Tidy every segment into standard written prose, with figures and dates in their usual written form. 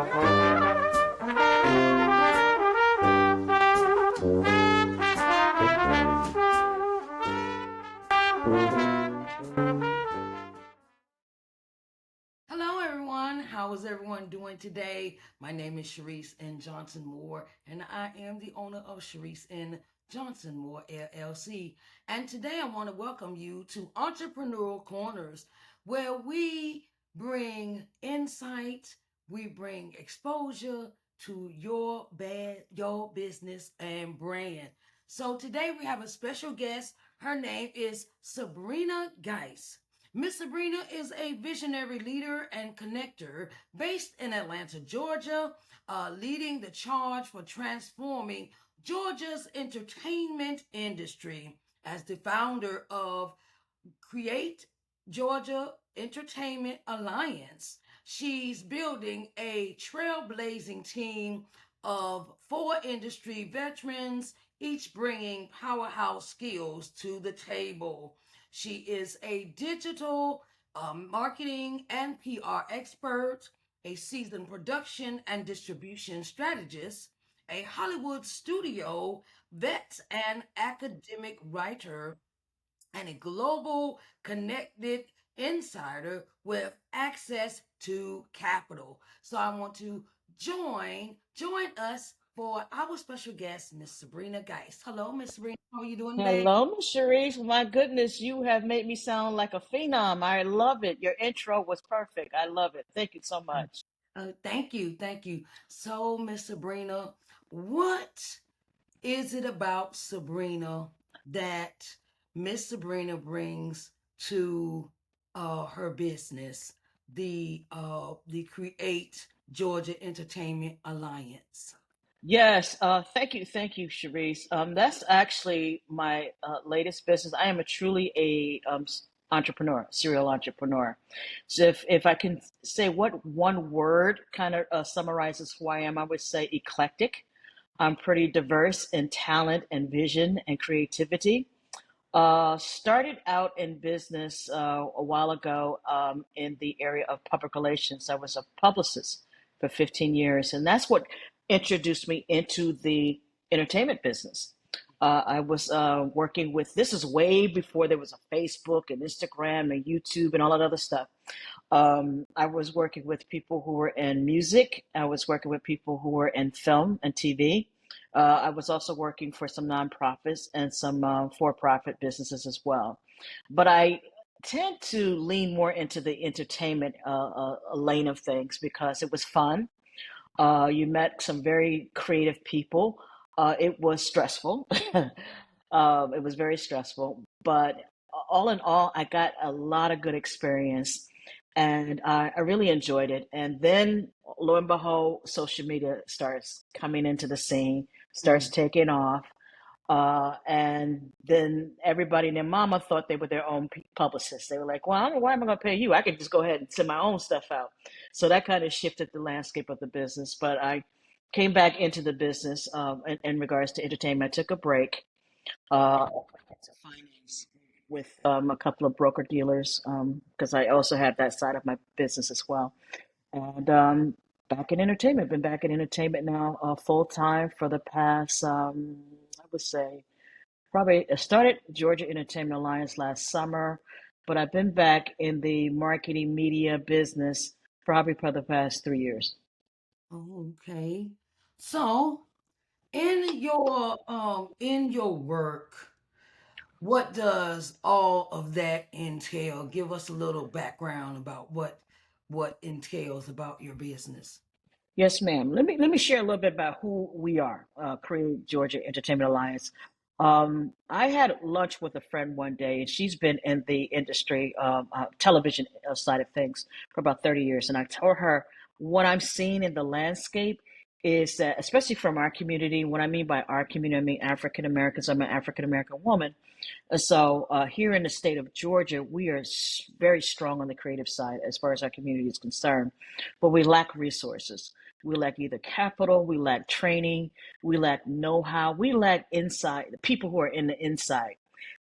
Hello, everyone. How is everyone doing today? My name is Sharise N. Johnson Moore, and I am the owner of Sharise N. Johnson Moore LLC. And today I want to welcome you to Entrepreneurial Corners, where we bring insight, we bring exposure to your business and brand. So today we have a special guest. Her name is Sabrina Guice. Miss Sabrina is a visionary leader and connector based in Atlanta, Georgia, leading the charge for transforming Georgia's entertainment industry as the founder of Create Georgia Entertainment Alliance. She's building a trailblazing team of four industry veterans, each bringing powerhouse skills to the table. She is a digital marketing and PR expert, a seasoned production and distribution strategist, a Hollywood studio vet and academic writer, and a global connected insider with access to capital. So I want to join us for our special guest, Miss Sabrina Geist. Hello, Miss Sabrina. How are you doing today? Hello, Miss Sharice. My goodness, you have made me sound like a phenom. I love it. Your intro was perfect. I love it. Thank you so much. Thank you, thank you. So, Miss Sabrina, what is it about Sabrina that Miss Sabrina brings to her business, the Create Georgia Entertainment Alliance? Yes, thank you, Sharice. That's actually my latest business. I am a truly entrepreneur, serial entrepreneur. So if I can say what one word kind of summarizes who I am, I would say eclectic. I'm pretty diverse in talent and vision and creativity. Started out in business a while ago in the area of public relations. I was a publicist for 15 years, and that's what introduced me into the entertainment business. I was working with, this is way before there was a Facebook and Instagram and YouTube and all that other stuff. I was working with people who were in music. I was working with people who were in film and TV. I was also working for some nonprofits and some for-profit businesses as well. But I tend to lean more into the entertainment lane of things because it was fun. You met some very creative people. It was stressful. It was very stressful, but all in all, I got a lot of good experience and I really enjoyed it. And then, lo and behold, social media starts coming into the scene, starts Mm. taking off. And then everybody and their mama thought they were their own publicists. They were like, well, I don't know why am I going to pay you? I could just go ahead and send my own stuff out. So that kind of shifted the landscape of the business. But I came back into the business in regards to entertainment. I took a break to finance with a couple of broker dealers because I also have that side of my business as well. And back in entertainment, been back in entertainment now full time for the past, I would say, probably I started Georgia Entertainment Alliance last summer, but I've been back in the marketing media business probably for the past 3 years. Okay. So, in your work, what does all of that entail? Give us a little background about what entails about your business. Yes, ma'am. Let me share a little bit about who we are, Create Georgia Entertainment Alliance. I had lunch with a friend one day, and she's been in the industry, television side of things, for about 30 years. And I told her what I'm seeing in the landscape is that, especially from our community, what I mean by our community, I mean African Americans. I'm an African American woman. So here in the state of Georgia, we are very strong on the creative side as far as our community is concerned, but we lack resources. We lack either capital, we lack training, we lack know-how, we lack insight, the people who are in the inside.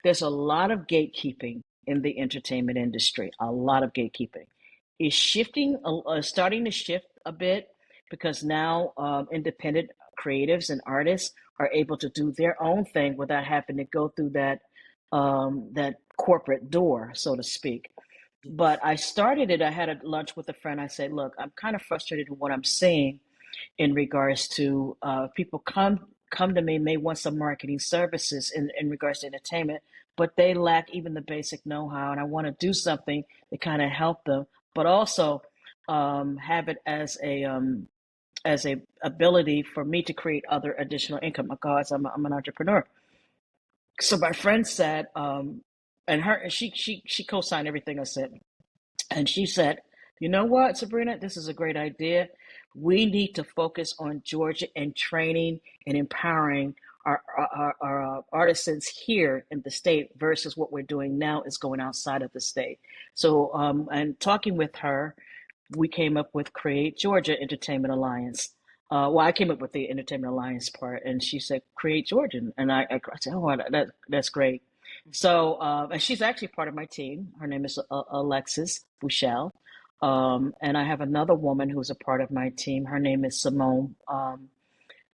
There's a lot of gatekeeping in the entertainment industry, a lot of gatekeeping. It's shifting, starting to shift a bit. because now independent creatives and artists are able to do their own thing without having to go through that corporate door, so to speak. But Yes. I started it. I had a lunch with a friend. I said, "Look, I'm kind of frustrated with what I'm seeing in regards to people come to me, may want some marketing services in regards to entertainment, but they lack even the basic know-how, and I want to do something to kind of help them, but also have it as a ability for me to create other additional income because I'm an entrepreneur." So my friend said, and she co-signed everything I said. And she said, "You know what, Sabrina, this is a great idea. We need to focus on Georgia and training and empowering our artisans here in the state versus what we're doing now is going outside of the state." So, and talking with her, we came up with Create Georgia Entertainment Alliance. Well, I came up with the Entertainment Alliance part, and she said Create Georgia, and I said, "Oh, that's great." So, and she's actually part of my team. Her name is Alexis Bouchel, and I have another woman who's a part of my team. Her name is Simone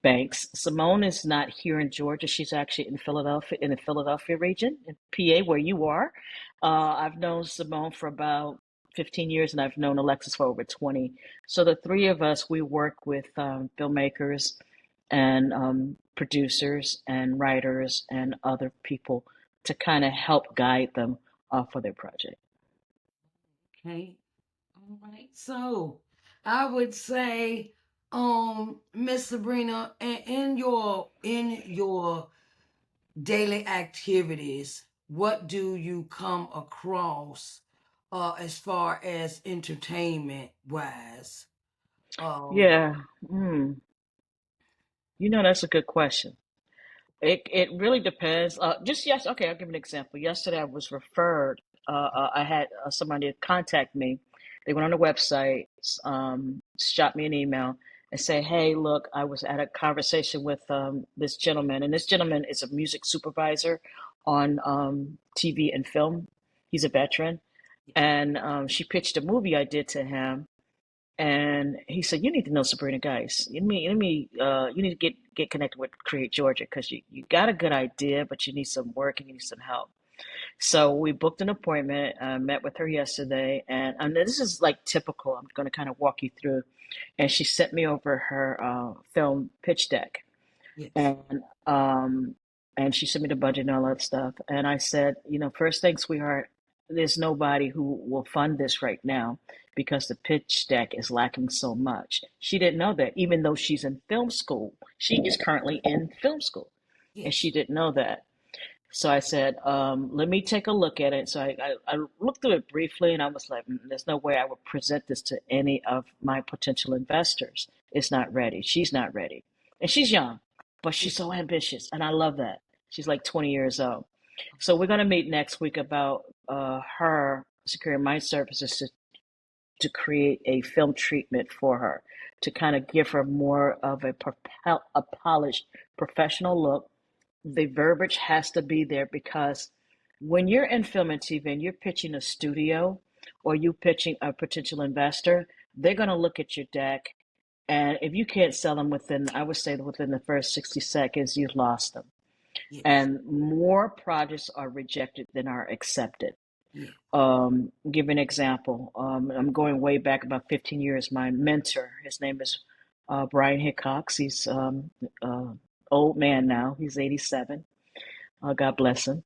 Banks. Simone is not here in Georgia. She's actually in Philadelphia, in the Philadelphia region, in PA, where you are. I've known Simone for about 15 years, and I've known Alexis for over 20. So the three of us, we work with filmmakers and producers and writers and other people to kind of help guide them for their project. Okay. All right. So I would say, Miss Sabrina, in your daily activities, what do you come across as far as entertainment wise? Um, Yeah, that's a good question. It really depends. Just yes, okay. I'll give an example. Yesterday, I was referred. I had somebody contact me. They went on the website, shot me an email, and say, "Hey, look, I was at a conversation with this gentleman, and this gentleman is a music supervisor on TV and film. He's a veteran, yes, and she pitched a movie I did to him, and he said, "You need to know Sabrina Guice. You need to get connected with Create Georgia because you got a good idea, but you need some work and you need some help." So we booked an appointment, met with her yesterday, and this is like typical. I'm going to kind of walk you through. And she sent me over her film pitch deck, yes, and um and she sent me the budget and all that stuff. And I said, first thing, sweetheart, there's nobody who will fund this right now because the pitch deck is lacking so much. She didn't know that, even though she's in film school. She is currently in film school, and she yes, didn't know that. So I said, let me take a look at it. So I looked through it briefly, and I was like, there's no way I would present this to any of my potential investors. It's not ready. She's not ready. And she's young, but yes, she's so ambitious. And I love that. She's like 20 years old. So we're going to meet next week about her securing my services to create a film treatment for her, to kind of give her more of a polished professional look. The verbiage has to be there because when you're in film and TV and you're pitching a studio or you pitching a potential investor, they're going to look at your deck. And if you can't sell them within, I would say within the first 60 seconds, you've lost them. yes, And more projects are rejected than are accepted. yes, Give an example. I'm going way back about 15 years. My mentor, his name is Brian Hickox. He's old man now. He's 87. God bless him.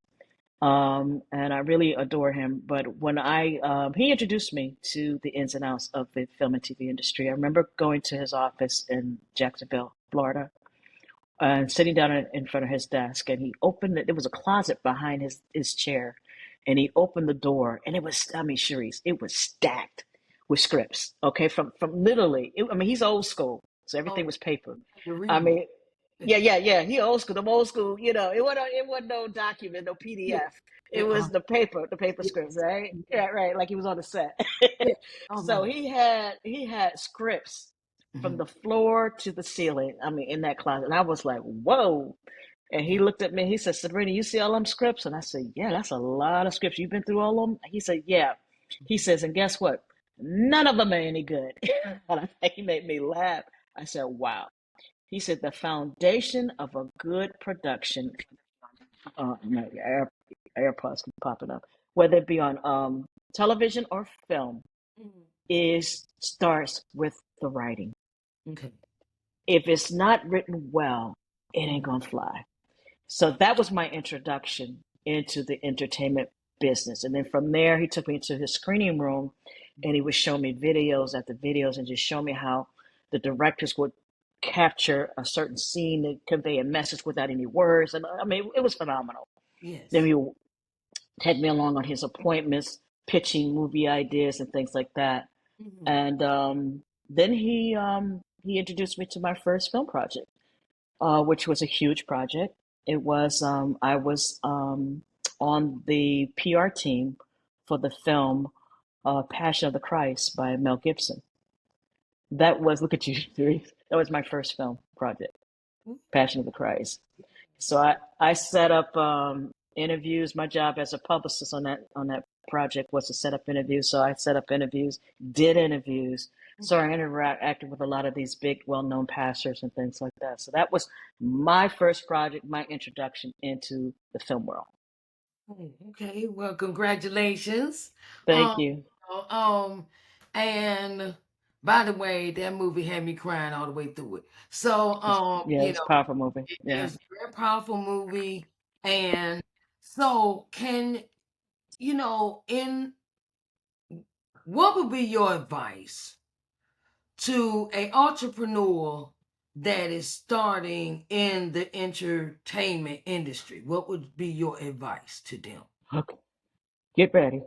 And I really adore him. But when he introduced me to the ins and outs of the film and TV industry. I remember going to his office in Jacksonville, Florida, and sitting down in front of his desk, and he opened it. There was a closet behind his chair, and he opened the door, and it was, I mean, Cherise, it was stacked with scripts. Okay, from literally, I mean, he's old school, so everything oh, was paper. to I read. mean, yeah. He old school. I'm old school. It wasn't no document, no Yeah, PDF. It yeah, was the paper yes, scripts, right? Yeah, right. Like he was on the set. yeah. Oh So no. he had scripts from Mhm. the floor to the ceiling. I mean, in that closet, and I was like, whoa. And he Yeah, looked at me. He said, "Sabrina, you see all them scripts?" And I said, "Yeah, that's a lot of scripts. You've been through all of them?" He said, "Yeah." He says, "And guess what? None of them are any good. And he made me laugh. I said, wow. He said the foundation of a good production, no, AirPods keep popping up, whether it be on television or film, Mhm. is starts with the writing. Okay. If it's not written well, it ain't Mhm. gonna fly. So that was my introduction into the entertainment business. And then from there, he took me into his screening room and he would show me videos after videos and just show me how the directors would capture a certain scene to convey a message without any words. And I mean, it was phenomenal. Then Yes. he would take me along on his appointments, pitching movie ideas and things like that. Mhm. And then he introduced me to my first film project, which was a huge project. It was I was on the PR team for the film Passion of the Christ by Mel Gibson. That was look at you, Therese. That was my first film project, Passion of the Christ. So I set up interviews. My job as a publicist on that project was to set up interviews. So I set up interviews, did interviews. So I interacted with a lot of these big, well-known pastors and things like that. So that was my first project, my introduction into the film world. Oh, okay. Well, congratulations. Thank Um, you. um, and by the way, that movie had me crying all the way through it. So, Yeah, it's a powerful movie. Yeah. it's a very powerful movie. And so in what would be your advice to a entrepreneur that is starting in the entertainment industry? What would be your advice to them? Okay. Get ready.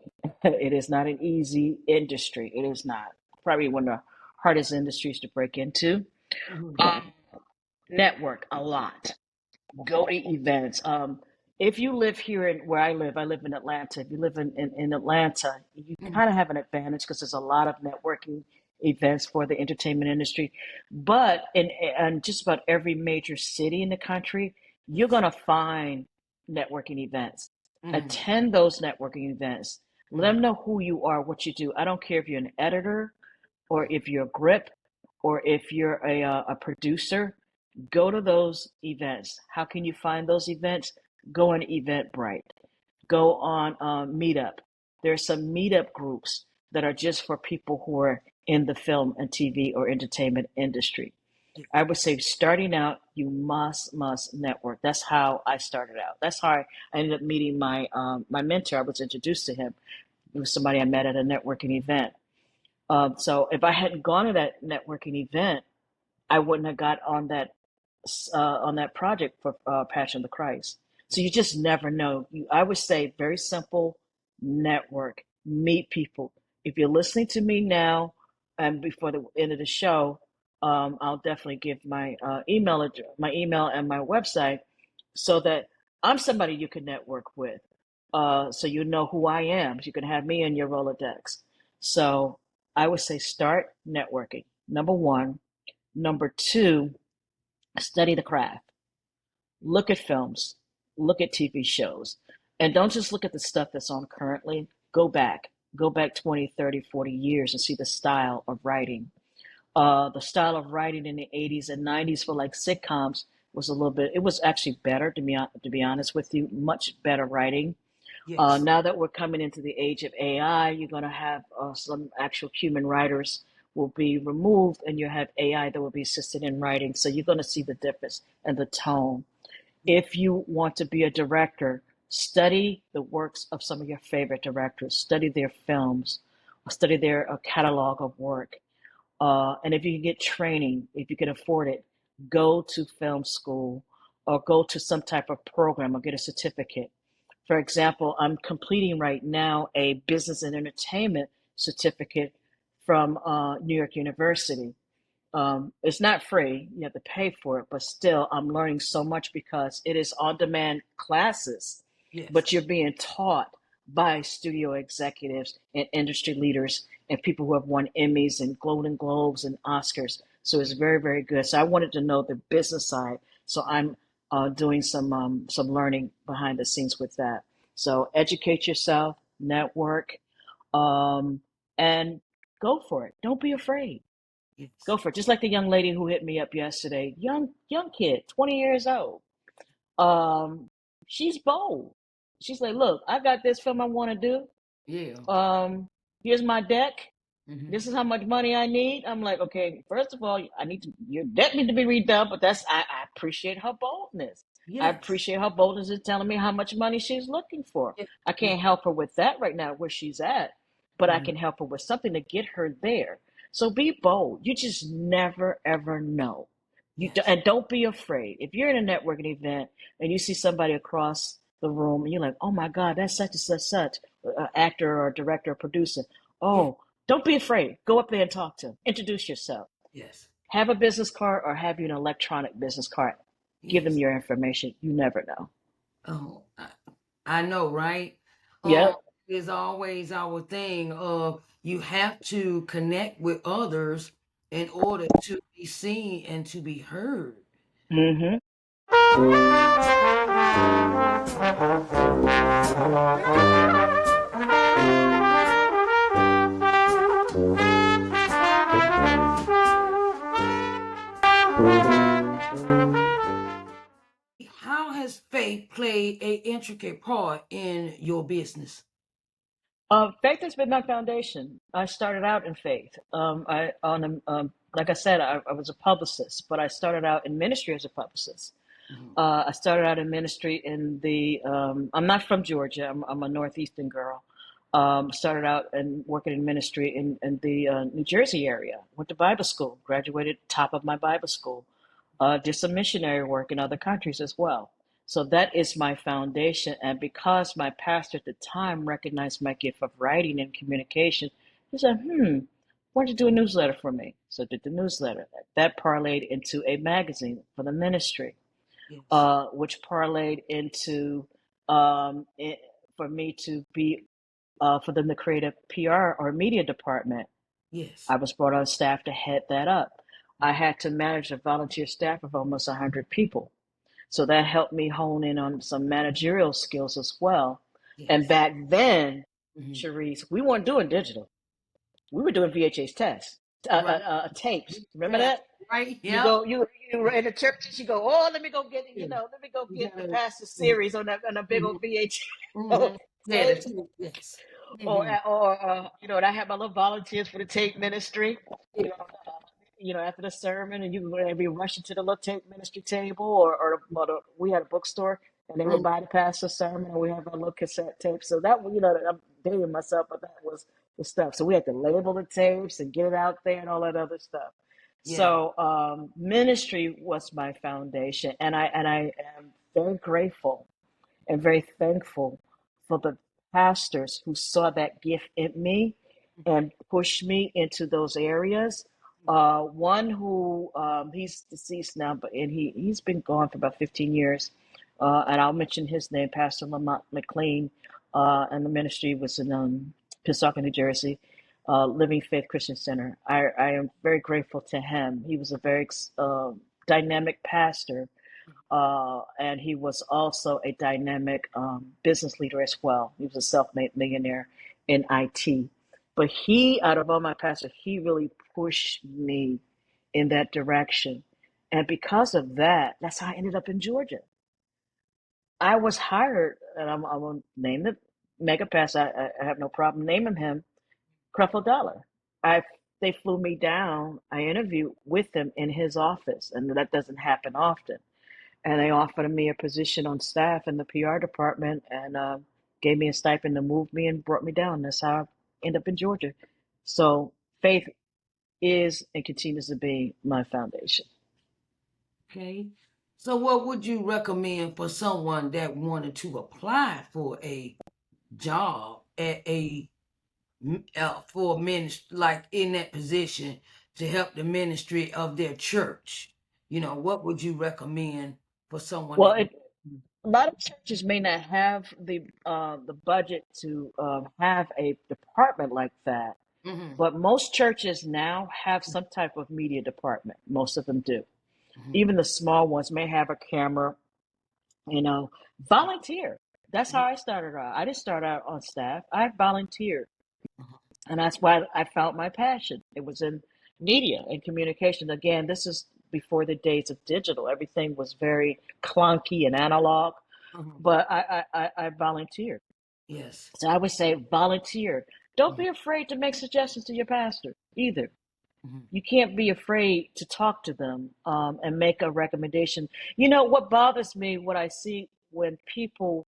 It is not an easy industry. It is not. Probably one of the hardest industries to break into. Mhm. Um, Network a lot. Go to events. If you live here in where I live in Atlanta. If you live in Atlanta, you Mhm. kind of have an advantage because there's a lot of networking events for the entertainment industry. But in just about every major city in the country, you're Yes. going to find networking events. Mhm. Attend those networking events. Let Mhm. them know who you are, what you do. I don't care if you're an editor or if you're a grip or if you're a producer. Go to those events. How can you find those events? Go on Eventbrite. Go on Meetup. There's some meetup groups that are just for people who are in the film and TV or entertainment industry. Yes. I would say starting out, you must network. That's how I started out. That's how I ended up meeting my mentor. I was introduced to him. It was somebody I met at a networking event. So if I hadn't gone to that networking event, I wouldn't have got on that project for Passion of the Christ. So you just never know. I would say very simple: network, meet people. If you're listening to me now, and before the end of the show, I'll definitely give my email address, my email, and my website, so that I'm somebody you can network with. So you know who I am. So you can have me in your Rolodex. So I would say start networking. Number one. Number two, study the craft. Look at films, look at TV shows, and don't just look at the stuff that's on currently. Go back 20, 30, 40 years and see the style of writing. The style of writing in the 80s and 90s for like sitcoms was a little bit, it was actually better, to be honest with you, much better writing. Yes. Now that we're coming into the age of AI, you're going to have some actual human writers will be removed, and you have AI that will be assisted in writing. So you're going to see the difference and the tone. If you want to be a director, study the works of some of your favorite directors, study their films, study their catalog of work. And if you can get training, if you can afford it, go to film school or go to some type of program or get a certificate. For example, I'm completing right now a business and entertainment certificate from New York University. It's not free, you have to pay for it, but still, I'm learning so much because it is on demand classes, Yes. but you're being taught by studio executives and industry leaders and people who have won Emmys and Golden Globes and Oscars. So it's very, very good. So I wanted to know the business side. So I'm doing some learning behind the scenes with that. So educate yourself, network, um, and Go for it. Don't be afraid. Yes. Go for it. Just like the young lady who hit me up yesterday, young kid, 20 years old. Um, she's bold. She's like, look, I got this film I want to do. Yeah. Here's my deck. Mm-hmm. This is how much money I need. I'm like, okay, first of all, your debt need to be redone, but I appreciate her boldness. I Yes. appreciate her boldness in telling me how much money she's looking for. Yeah. I Yeah. can't help her with that right now where she's at, but I Mm-hmm. can help her with something to get her there. So be bold. You just never ever know. Yes. And don't be afraid. If you're in a networking event and you see somebody across the room and you're like, oh my God, that's such and such, actor or director or producer. Yeah. Oh, don't be afraid. Go up there and talk to them. Introduce yourself. Yes. Have a business card or have you an electronic business card. Give them Yes. your information. You never know. Oh, I know, right? Um, Yep. is always our thing of you have to connect with others in order to be seen and to be heard. Mm-hmm. How has faith played a intricate part in your business? Faith has been my foundation. I started out in faith. Like I said, I was a publicist, but I started out in ministry as a publicist. Mhm. I started out in ministry in the. I'm not from Georgia. I'm a northeastern girl. Started out and working in ministry in the New Jersey area. Went to Bible school. Graduated top of my Bible school. Did some missionary work in other countries as well. So that is my foundation. And because my pastor at the time recognized my gift of writing and communication, he said, why don't you do a newsletter for me? So I did the newsletter. That parlayed into a magazine for the ministry, Yes. which parlayed into it, for me to be, for them to create a PR or media department. Yes. I was brought on staff to head that up. I had to manage a volunteer staff of almost 100 people. So that helped me hone in on some managerial skills as well. And Yes. back then, Mhm. Cherise, we weren't doing digital. We were doing VHS tests, Right. tapes. Remember Yeah. that? Right. You Yep. go, you were in the church. You go, oh, let me go get, Yeah. let me go You get the gotta. pastor series on a big Mm-hmm. old VHS Mm-hmm. Yeah. tape. That's it. Yes. Or Mm-hmm. and I had my little volunteers for the tape ministry. Yeah. You know, after the sermon, and you would be rushing to the little tape ministry table, we had a bookstore, and they would Mm-hmm. buy the pastor's sermon, and we have a little cassette tape. So that was, I'm dating myself, but that was the stuff. So we had to label the tapes and get it out there and all that other stuff. Yeah. So ministry was my foundation, and I am very grateful and very thankful for the pastors who saw that gift in me and pushed me into those areas. One who he's deceased now, but he's been gone for about 15 years, and I'll mention his name, Pastor Lamont McLean, and the ministry was in Pissaukee, New Jersey. Living Faith Christian Center. I am very grateful to him. He was a very dynamic pastor, and he was also a dynamic business leader as well. He was a self-made millionaire in IT. But he, out of all my pastors, he really pushed me in that direction. And because of that, that's how I ended up in Georgia. I was hired, and I'm going to name the mega pastor. I have no problem naming him, Creflo Dollar. I They flew me down. I interviewed with him in his office, and that doesn't happen often, and they offered me a position on staff in the PR department and gave me a stipend to move me and brought me down. That's how I ended up in Georgia. So faith is and continues to be my foundation. Okay. So, what would you recommend for someone that wanted to apply for a job at for ministry, like in that position to help the ministry of their church? What would you recommend for someone Well, that? a lot of churches may not have the budget to have a department like that, Mm-hmm. but most churches now have some type of media department. Most of them do. Mm-hmm. Even the small ones may have a camera. You know, volunteer. That's how Yeah. I started out. I didn't start out on staff. I volunteered. And that's why I found my passion. It was in media and communication. Again, this is before the days of digital. Everything was very clunky and analog, Mhm. but I volunteered. Yes. So I would say volunteer. Don't Mhm. be afraid to make suggestions to your pastor either. Mhm. You can't be afraid to talk to them and make a recommendation. You know, what bothers me, what I see when people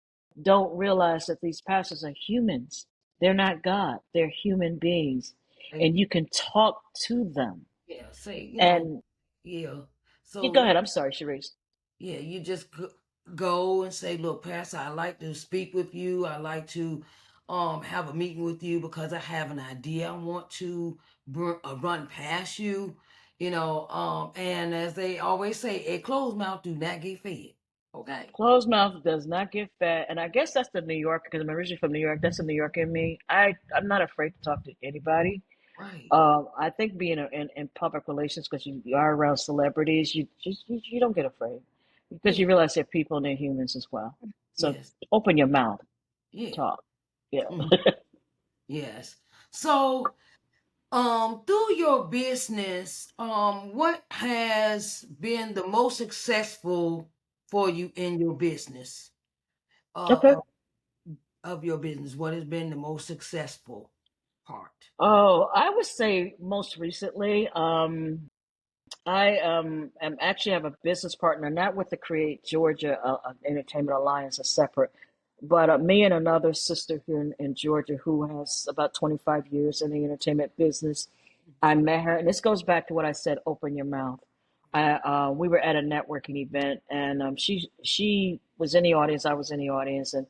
don't realize that these pastors are humans. They're not God, they're human beings. They, And you can talk to them. yeah. Say, And yeah. you So go ahead, I'm sorry, Sharice. yeah, you just go and say, "Look, Pastor, I like to speak with you. I like to have a meeting with you because I have an idea I want to run past you." And as they always say, a closed mouth do not get fed. Okay. Closed mouth does not get fat. And I guess that's the New York, because I'm originally from New York. That's the New York in me. I'm not afraid to talk to anybody. Right. I think being in public relations, because you are around celebrities, you don't get afraid because Yeah. you realize they're people and they're humans as well. So Yes. open your mouth, Yeah. talk. Yeah. Mhm. Yes. So, through your business, what has been the most successful for you in your business? Uh, Okay. of, of your business, what has been the most successful part? Oh, I would say most recently, I am actually have a business partner, not with the Create Georgia Entertainment Alliance, a separate, but me and another sister here in Georgia who has about 25 years in the entertainment business. I met her, and this goes back to what I said: open your mouth. We were at a networking event, and she was in the audience. I was in the audience, and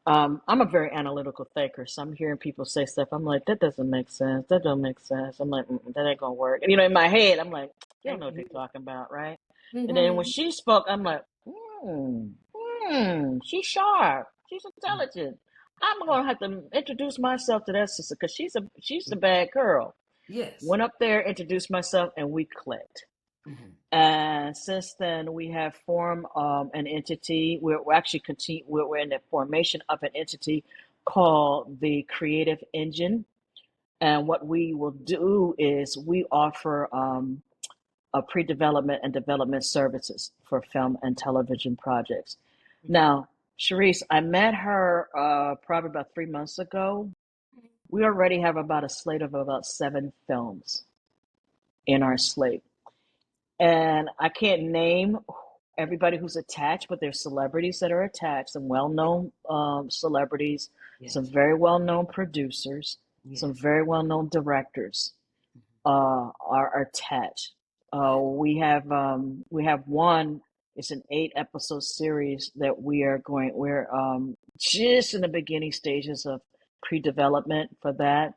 I'm a very analytical thinker, so I'm hearing people say stuff. I'm like, that doesn't make sense. That don't make sense. I'm like, that ain't gonna work. And, in my head, I'm like, you don't know what they're talking about, right? And then when Mm-hmm. she spoke, I'm like, she's sharp. She's intelligent. I'm gonna have to introduce myself to that sister because she's a bad girl. Yes. Went up there, introduced myself, and we clicked. Mm-hmm. And since then, we have formed an entity. We're actually we're in the formation of an entity called the Creative Engine. And what we will do is we offer a pre-development and development services for film and television projects. Now, Sharice, I met her probably about 3 months ago. We already have about a slate of about 7 films in our slate. And I can't name everybody who's attached, but there's celebrities that are attached, some well-known celebrities, some Yes. very well-known producers, some Yes. very well-known directors are attached. Yes. We have one. It's an 8 episode series that we're just in the beginning stages of pre-development for that.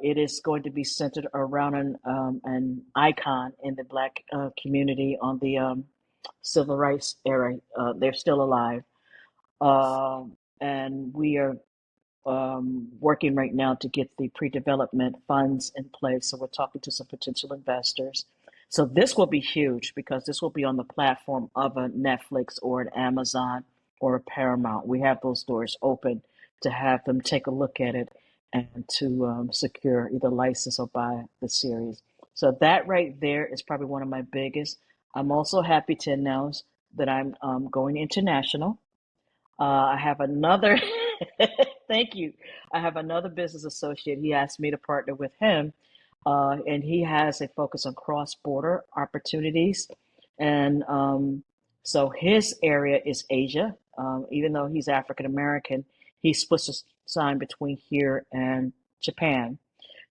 It is going to be centered around an icon in the Black community on the civil rights era. They're still alive. Yes. And we are working right now to get the pre-development funds in place. So we're talking to some potential investors. So this will be huge because this will be on the platform of a Netflix or an Amazon or a Paramount. We have those doors open to have them take a look at it and to secure either license or buy the series. So that right there is probably one of my biggest. I'm also happy to announce that I'm going international. I have another, thank you. I have another business associate. He asked me to partner with him, and he has a focus on cross border opportunities. And so his area is Asia. Even though he's African American, he splits his time between here and Japan.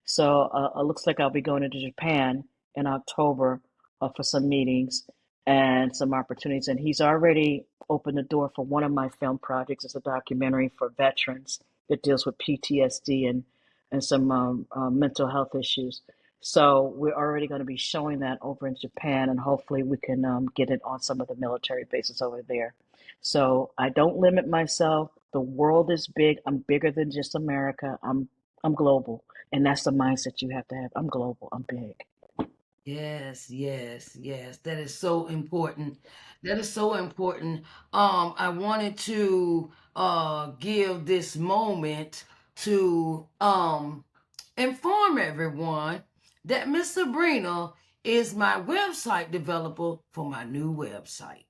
So it looks like I'll be going into Japan in October for some meetings and some opportunities. And he's already opened the door for one of my film projects. It's a documentary for veterans that deals with PTSD and some mental health issues. So we're already going to be showing that over in Japan, and hopefully we can get it on some of the military bases over there. So I don't limit myself. The world is big. I'm bigger than just America. I'm global. And that's the mindset you have to have. I'm global. I'm big. Yes, yes, yes. That is so important. That is so important. I wanted to give this moment to inform everyone that Miss Sabrina is my website developer for my new website,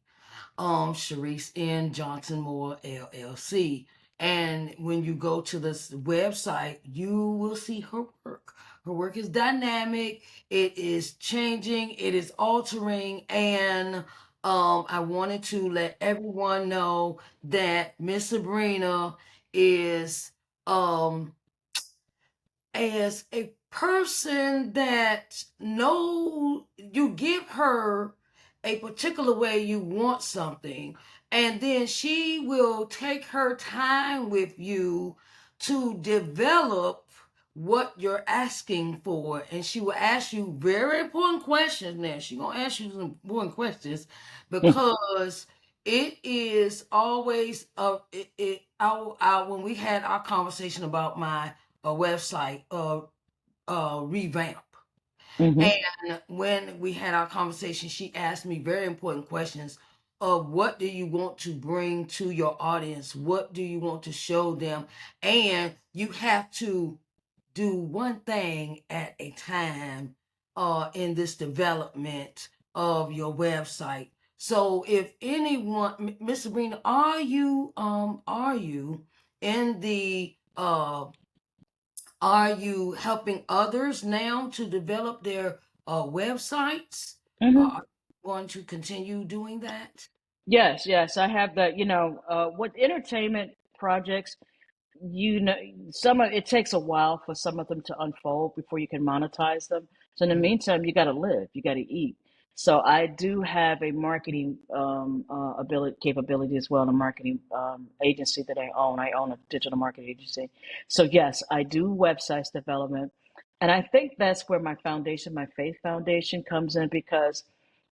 Sharise N. Johnson Moore LLC. And when you go to this website, you will see her work. Her work is dynamic, it is changing, it is altering, and I wanted to let everyone know that Miss Sabrina is as a person that know you give her a particular way you want something, and then she will take her time with you to develop what you're asking for, and she will ask you very important questions. Now she gonna ask you some important questions because it is always when we had our conversation about my a website revamp. Mm-hmm. And when we had our conversation, she asked me very important questions of what do you want to bring to your audience? What do you want to show them? And you have to do one thing at a time in this development of your website. So if anyone, Miss Sabrina, are you in the are you helping others now to develop their websites? Mm-hmm. Are you going to continue doing that? Yes, yes, I have that. With entertainment projects, you know, some of it takes a while for some of them to unfold before you can monetize them. So in the Mhm. meantime, you got to live, you got to eat. So I do have a marketing ability capability as well, in a marketing agency that I own. I own a digital marketing agency. So yes, I do websites development, and I think that's where my foundation, my faith foundation, comes in because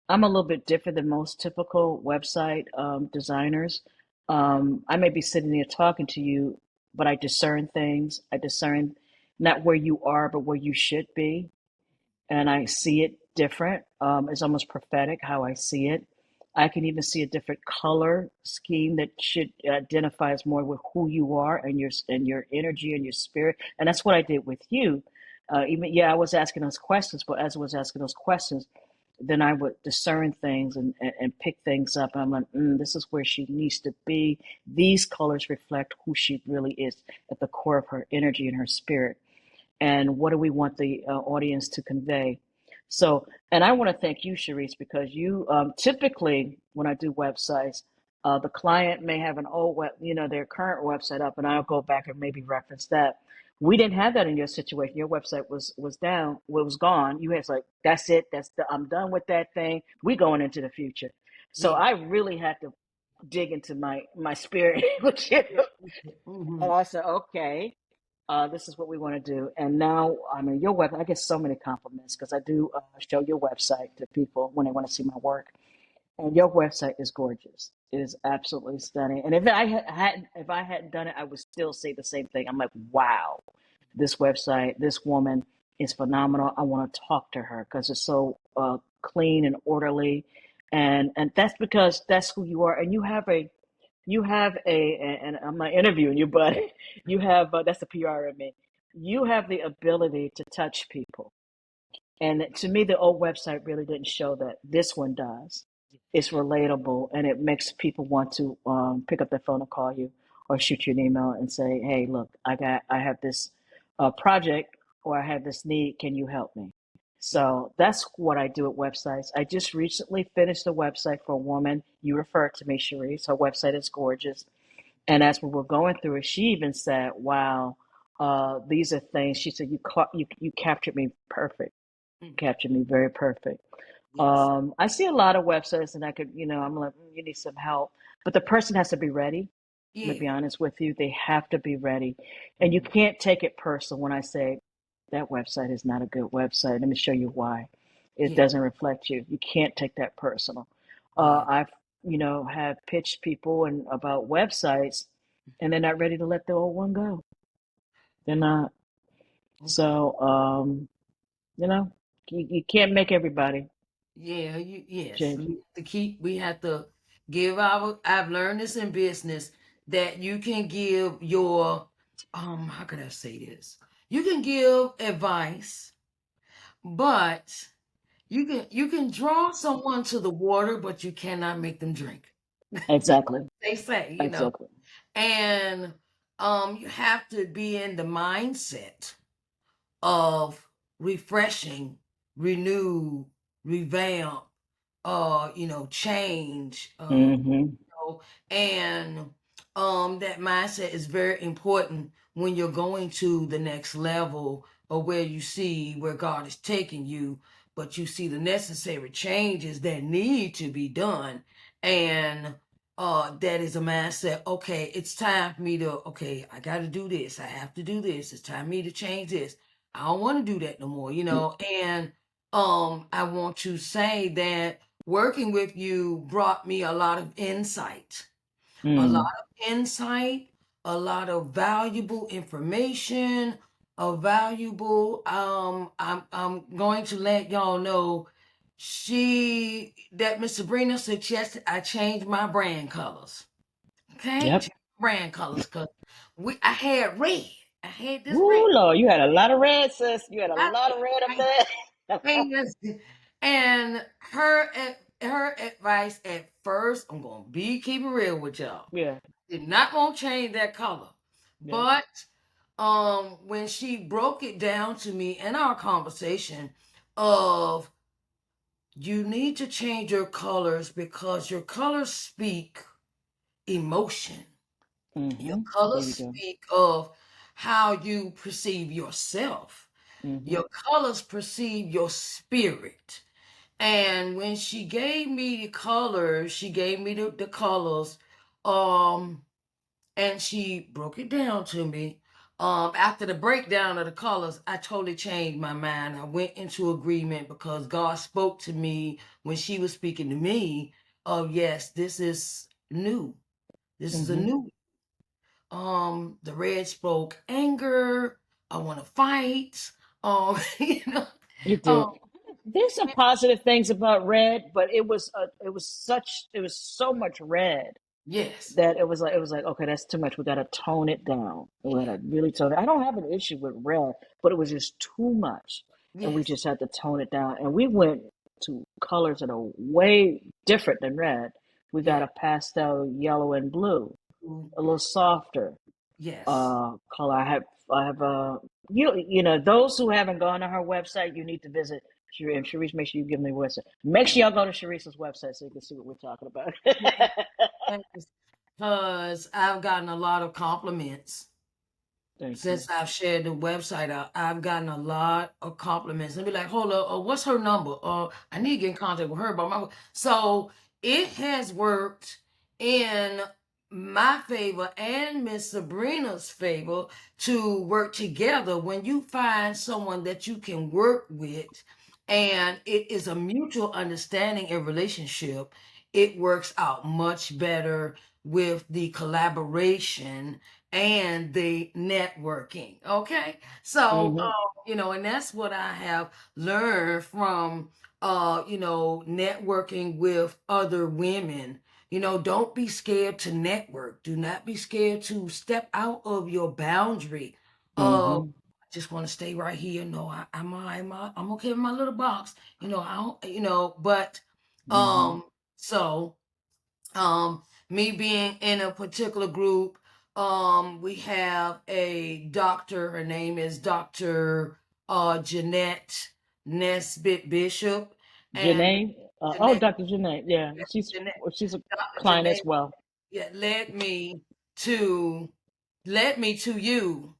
I'm a little bit different than most typical website designers. I may be sitting there talking to you, but I discern things. I discern not where you are, but where you should be. And I see it different. It's almost prophetic how I see it. I can even see a different color scheme that should identifies more with who you are and your energy and your spirit. And that's what I did with you. Even yeah, I was asking those questions, but as I was asking those questions, then I would discern things and pick things up. And I'm like, this is where she needs to be. These colors reflect who she really is at the core of her energy and her spirit. And what do we want the audience to convey? So, and I want to thank you, Sharise, because you typically, when I do websites, the client may have an old their current website up, and I'll go back and maybe reference that. We didn't have that in your situation. Your website was down, was gone. You had like, that's it. I'm done with that thing. We going into the future. So Yeah. I really had to dig into my spirit with you, Hmm. and I said, okay, this is what we want to do. And now, I mean, your web, I get so many compliments because I do show your website to people when they want to see my work. And your website is gorgeous. It is absolutely stunning. And if I hadn't done it, I would still say the same thing. I'm like, wow, this website, this woman is phenomenal. I want to talk to her because it's so clean and orderly. And that's because that's who you are. And and I'm not interviewing you, but you have, that's the PR in me. You have the ability to touch people. And to me, the old website really didn't show that. This one does. It's relatable and it makes people want to pick up their phone and call you or shoot you an email and say, hey, look, I have this project or I have this need. Can you help me? Yeah. So that's what I do at websites. I just recently finished a website for a woman. You referred to me, Cherise. Her website is gorgeous. And as we were going through it, she even said, wow, these are things. She said, you captured me perfect, Mhm. captured me very perfect. Yes. I see a lot of websites and I'm like, you need some help. But the person has to be ready. I'm gonna Yeah. be honest with you. They have to be ready. And you Mhm. can't take it personal when I say that website is not a good website. Let me show you why. It Yeah. doesn't reflect you. You can't take that personal. Yeah. I've, have pitched people and about websites and they're not ready to let the old one go. They're Oh, not. okay. So, you know, you can't make everybody Yeah, yes. change. We have to give I've learned this in business that you can give your how could I say this? You can give advice, but you can draw someone to the water, but you cannot make them drink. That's what Exactly. they say. Exactly. And you have to be in the mindset of refreshing, renew, revamp, change, Hmm. and that mindset is very important when you're going to the next level or where you see where God is taking you, but you see the necessary changes that need to be done. And that is a mindset. Okay, it's time for me to, okay, I got to do this. I have to do this. It's time for me to change this. I don't want to do that no more. And I want to say that working with you brought me a lot of insight, a lot Mm. of insight, a lot of valuable information, a valuable I'm going to let y'all know she that Miss Sabrina suggested I change my brand colors. Okay? Yep. Change my brand colors because I had red. I had this red. Ooh, Lord, you had a lot of red, sis. You had a I, lot of red up I, there. Yes. And her advice at first, I'm gonna be keeping real with y'all. Yeah. Did not want to change that color. Yeah. But when she broke it down to me in our conversation of you need to change your colors because your colors speak emotion. Your Hmm. There colors you go. speak of how you perceive yourself. Hmm. Your colors perceive your spirit. And when she gave me the colors, she gave me the colors, um, and she broke it down to me. After the breakdown of the colors, I totally changed my mind. I went into agreement because God spoke to me when she was speaking to me. Oh yes, this is new. This is a Hmm. new. The red spoke anger. I want to fight. You know. It did. Um, There's some positive things about red, but it was so much red yes. that it was like okay, that's too much. We got to tone it down. We got Yeah. to really tone it. I don't have an issue with red, but it was just too much, and we Yes. just had to tone it down. And we went to colors that are way different than red. We got Yeah. a pastel yellow and blue, a little softer Yes. color. I have those who haven't gone to her website, you need to visit. And Sharice, make sure you give me the website. Make sure y'all go to Sharice's website so you can see what we're talking about. Yes. Because I've gotten a lot of compliments Thank you. since I've shared the website out. I've gotten a lot of compliments and be like, hold up, what's her number? I need to get in contact with her about my. So it has worked in my favor and Miss Sabrina's favor to work together when you find someone that you can work with and it is a mutual understanding and relationship. It works out much better with the collaboration and the networking. Okay. So, Hmm. and that's what I have learned from, networking with other women. Don't be scared to network. Do not be scared to step out of your boundary of, Hmm. I just want to stay right here. No, I'm okay with my little box. I don't, but, Hmm. um, so um me being in a particular group, we have a doctor. Her name is Dr. Jeanette Nesbitt Bishop. And Janae. Jeanette, Dr. Janae. Yeah, yeah, Jeanette, she's a Dr. client as Jeanette, well. yeah, to led me to you.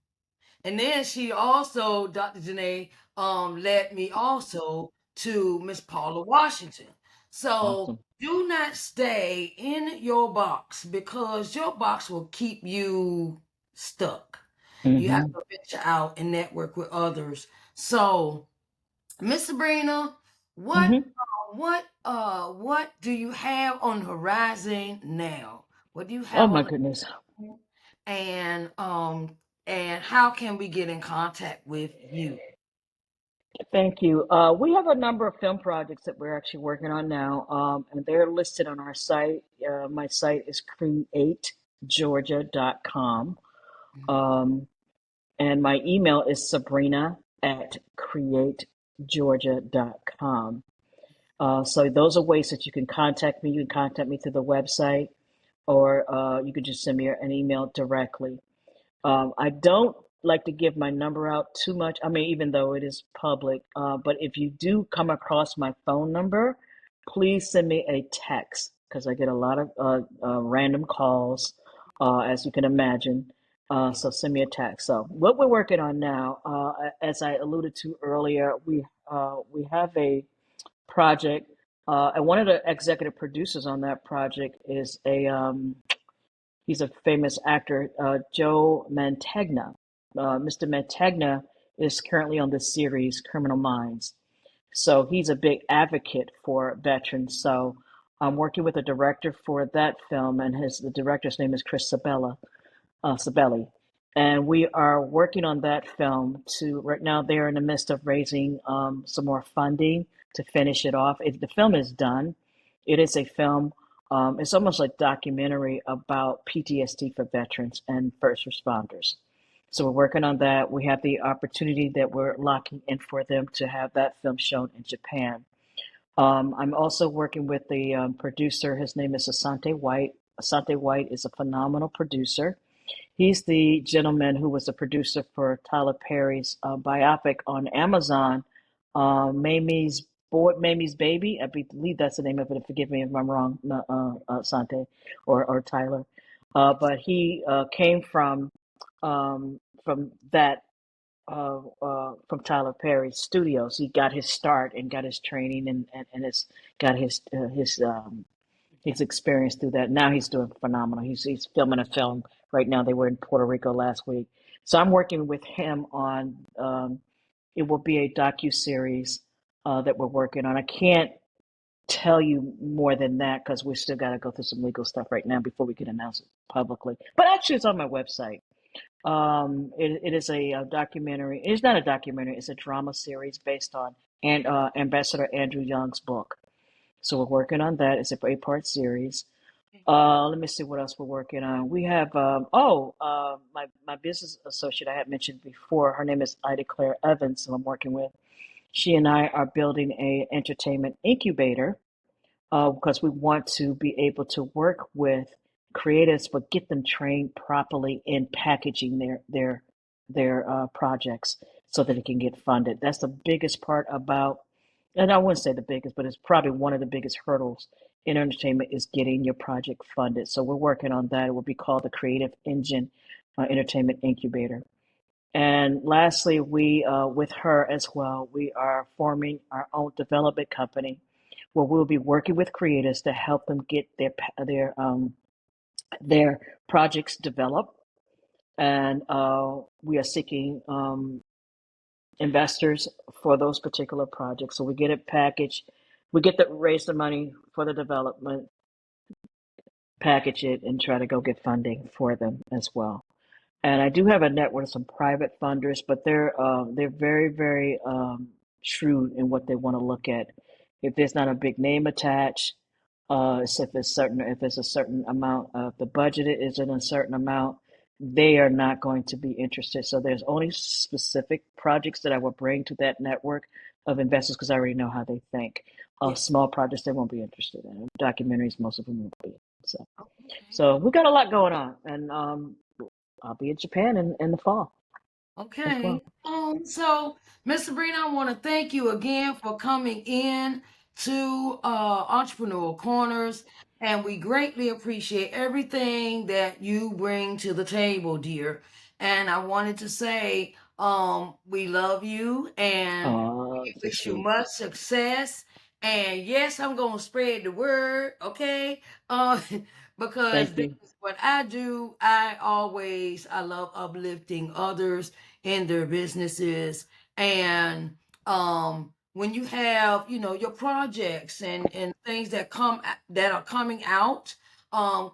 And then she also, Dr. Janae, led me also to Miss Paula Washington. So Awesome. do not stay in your box because your box will keep you stuck. You have Hmm. to venture out and network with others. So, Miss Sabrina, what Hmm. what do you have on the horizon now? What do you Oh have my on the goodness. and how can we get in contact with you? Thank you. We have a number of film projects that we're actually working on now, and they're listed on our site. My site is creategeorgia.com. Mhm. Um, And my email is sabrina at creategeorgia.com. So those are ways that you can contact me. You can contact me through the website, or you can just send me an email directly. I don't like to give my number out too much. I mean, even though it is public, but if you do come across my phone number, please send me a text because I get a lot of random calls, as you can imagine. So send me a text. So what we're working on now, as I alluded to earlier, we have a project, and one of the executive producers on that project is a he's a famous actor, Joe Mantegna. Mr. Mantegna is currently on the series Criminal Minds. So he's a big advocate for veterans. So I'm working with a director for that film, and the director's name is Chris Sabelli. And we are working on that film to, right now, they're in the midst of raising some more funding to finish it off. The film is done. It is a film, it's almost like documentary about PTSD for veterans and first responders. So we're working on that. We have the opportunity that we're locking in for them to have that film shown in Japan. I'm also working with the producer. His name is Asante White. Asante White is a phenomenal producer. He's the gentleman who was the producer for Tyler Perry's biopic on Amazon, Mamie's Baby. I believe that's the name of it. Forgive me if I'm wrong, Sante or Tyler. But he came from that from Tyler Perry's studios. He got his start and got his training and has got his experience through that. Now he's doing phenomenal. He's filming a film right now. They were in Puerto Rico last week, so I'm working with him on. It will be a docu series that we're working on. I can't tell you more than that because we still got to go through some legal stuff right now before we can announce it publicly. But actually, it's on my website. It is a documentary. It's not a documentary. It's a drama series based on Ambassador Andrew Young's book. So we're working on that. It's a 8-part series. Let me see what else we're working on. We have my business associate I had mentioned before. Her name is Ida Claire Evans, who I'm working with. She and I are building a entertainment incubator because we want to be able to work with creatives, but get them trained properly in packaging their projects so that it can get funded. That's the biggest part about, and I wouldn't say the biggest, but it's probably one of the biggest hurdles in entertainment is getting your project funded. So we're working on that. It will be called the Creative Engine Entertainment Incubator. And lastly, with her as well, we are forming our own development company where we'll be working with creators to help them get their projects developed. And we are seeking investors for those particular projects. So we get it packaged, we get the raise the money for the development, package it, and try to go get funding for them as well. And I do have a network of some private funders, but they're very, very shrewd in what they want to look at. If there's not a big name attached, if there's a certain amount of the budget is in a certain amount, they are not going to be interested. So there's only specific projects that I will bring to that network of investors because I already know how they think. Yes. Small projects they won't be interested in. Documentaries, most of them won't be. So, Okay. so we got a lot going on, and I'll be in Japan in the fall as Okay. well. So Miss Sabrina, I want to thank you again for coming in to Entrepreneurial Corners, and we greatly appreciate everything that you bring to the table, dear. And I wanted to say, we love you and Oh, we so wish you sweet. much success. And yes, I'm gonna spread the word, okay? Uh, because Thank this you. is what I do. I love uplifting others in their businesses. And when you have, your projects and things that are coming out,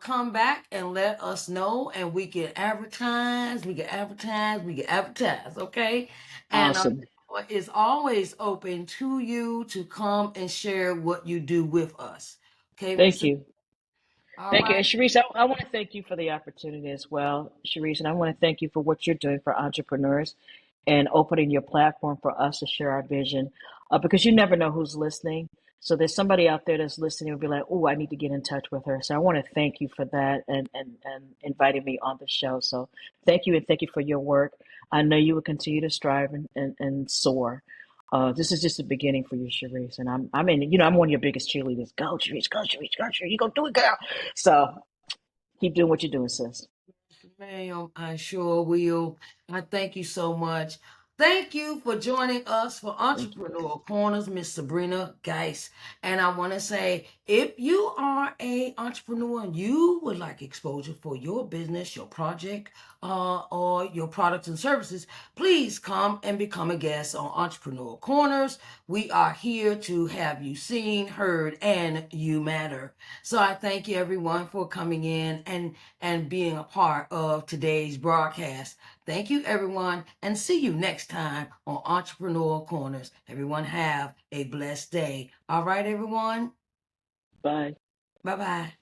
come back and let us know and we can advertise, okay? And Awesome. is always open to you to come and share what you do with us. Okay, Thank Mr. you. All Thank you. right. And Sharice, I want to thank you for the opportunity as well, Sharice. And I want to thank you for what you're doing for entrepreneurs and opening your platform for us to share our vision because you never know who's listening. So there's somebody out there that's listening will be like, oh, I need to get in touch with her. So I want to thank you for that and inviting me on the show. So thank you and thank you for your work. I know you will continue to strive and soar. This is just the beginning for you, Sharice, and I'm in. I'm one of your biggest cheerleaders. Go, Sharice, go, Sharice, go, Sharice. You gonna do it, girl. So keep doing what you're doing, sis. Ma'am, I sure will. I thank you so much. Thank you for joining us for Thank you. Entrepreneurial Corners, Miss Sabrina Guice. And I want to say, if you are a entrepreneur and you would like exposure for your business, your project, or your products and services, please come and become a guest on Entrepreneurial Corners. We are here to have you seen, heard, and you matter. So I thank you everyone for coming in and being a part of today's broadcast. Thank you, everyone, and see you next time on Entrepreneurial Corners. Everyone, have a blessed day. All right, everyone. Bye. Bye bye.